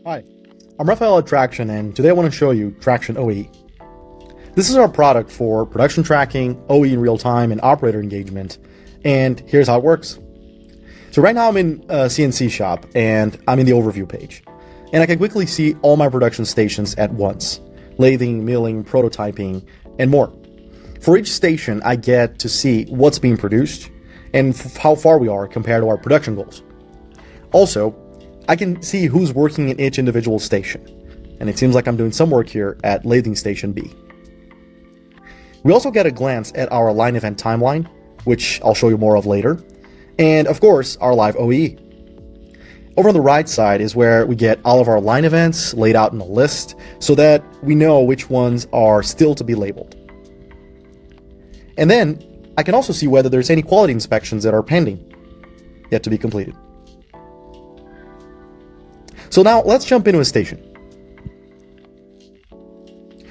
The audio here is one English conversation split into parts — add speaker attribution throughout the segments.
Speaker 1: Hi, I'm Raphael at Tractian, and today I want to show you Tractian OEE. This is our product for production tracking, OEE in real time, and operator engagement, and here's how it works. So right now I'm in a CNC shop, and I'm in the overview page, and I can quickly see all my production stations at once: lathing, milling, prototyping, and more. For each station, I get to see what's being produced and how far we are compared to our production goals. Also, I can see who's working in each individual station, and it seems like I'm doing some work here at lathing station B. We also get a glance at our line event timeline, which I'll show you more of later, and of course our live OEE. Over on the right side is where we get all of our line events laid out in a list so that we know which ones are still to be labeled. And then I can also see whether there's any quality inspections that are pending, yet to be completed. So now let's jump into a station.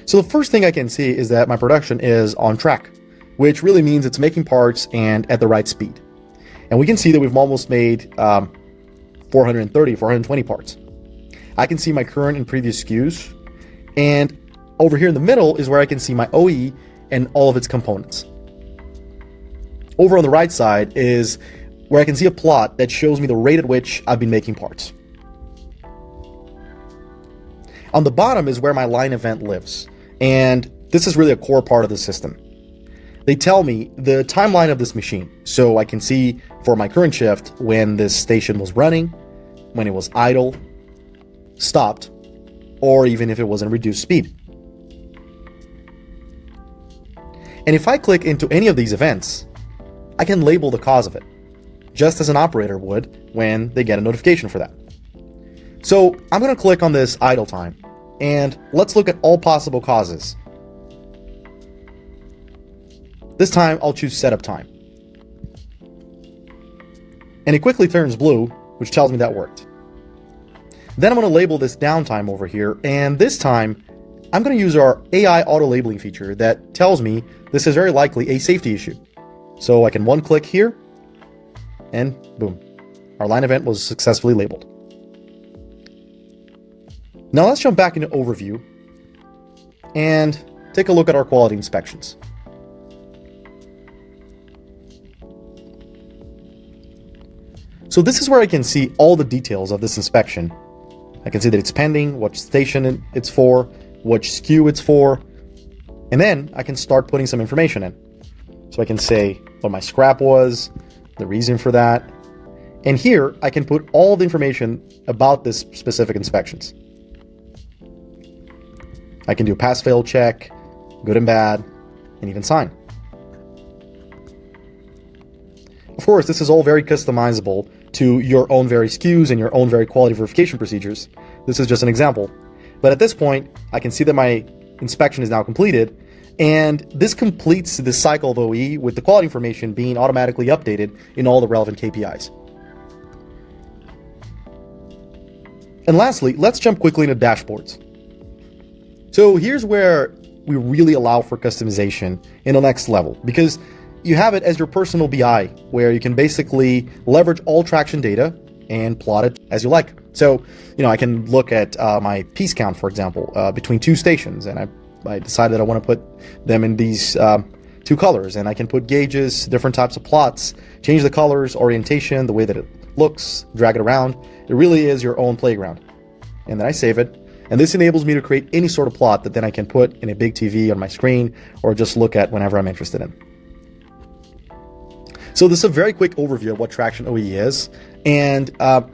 Speaker 1: So the first thing I can see is that my production is on track, which really means it's making parts and at the right speed. And we can see that we've almost made 430, 420 parts. I can see my current and previous SKUs, and over here in the middle is where I can see my OEE and all of its components. Over on the right side is where I can see a plot that shows me the rate at which I've been making parts. On the bottom is where my line event lives, and this is really a core part of the system. They tell me the timeline of this machine, so I can see for my current shift when this station was running, when it was idle, stopped, or even if it was in reduced speed. And if I click into any of these events, I can label the cause of it, just as an operator would when they get a notification for that. So I'm going to click on this idle time, and let's look at all possible causes. This time I'll choose setup time. And it quickly turns blue, which tells me that worked. Then I'm going to label this downtime over here, and this time I'm going to use our AI auto labeling feature that tells me this is very likely a safety issue. So I can one click here, and boom, our line event was successfully labeled. Now let's jump back into overview and take a look at our quality inspections. So this is where I can see all the details of this inspection. I can see that it's pending, what station it's for, which SKU it's for, and then I can start putting some information in. So I can say what my scrap was, the reason for that, and here I can put all the information about this specific inspections. I can do a pass-fail check, good and bad, and even sign. Of course, this is all very customizable to your own very SKUs and your own very quality verification procedures. This is just an example. But at this point, I can see that my inspection is now completed, and this completes the cycle of OEE with the quality information being automatically updated in all the relevant KPIs. And lastly, let's jump quickly into dashboards. So here's where we really allow for customization in the next level, because you have it as your personal BI, where you can basically leverage all Tractian data and plot it as you like. So, I can look at my piece count, for example, between two stations, and I decide that I want to put them in these two colors, and I can put gauges, different types of plots, change the colors, orientation, the way that it looks, drag it around. It really is your own playground. And then I save it. And this enables me to create any sort of plot that then I can put in a big TV on my screen or just look at whenever I'm interested in. So this is a very quick overview of what Tractian OEE is. And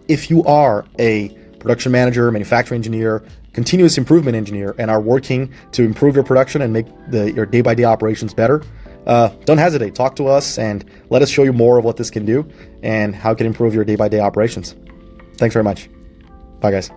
Speaker 1: if you are a production manager, manufacturing engineer, continuous improvement engineer, and are working to improve your production and make your day-by-day operations better, don't hesitate. Talk to us and let us show you more of what this can do and how it can improve your day-by-day operations. Thanks very much. Bye, guys.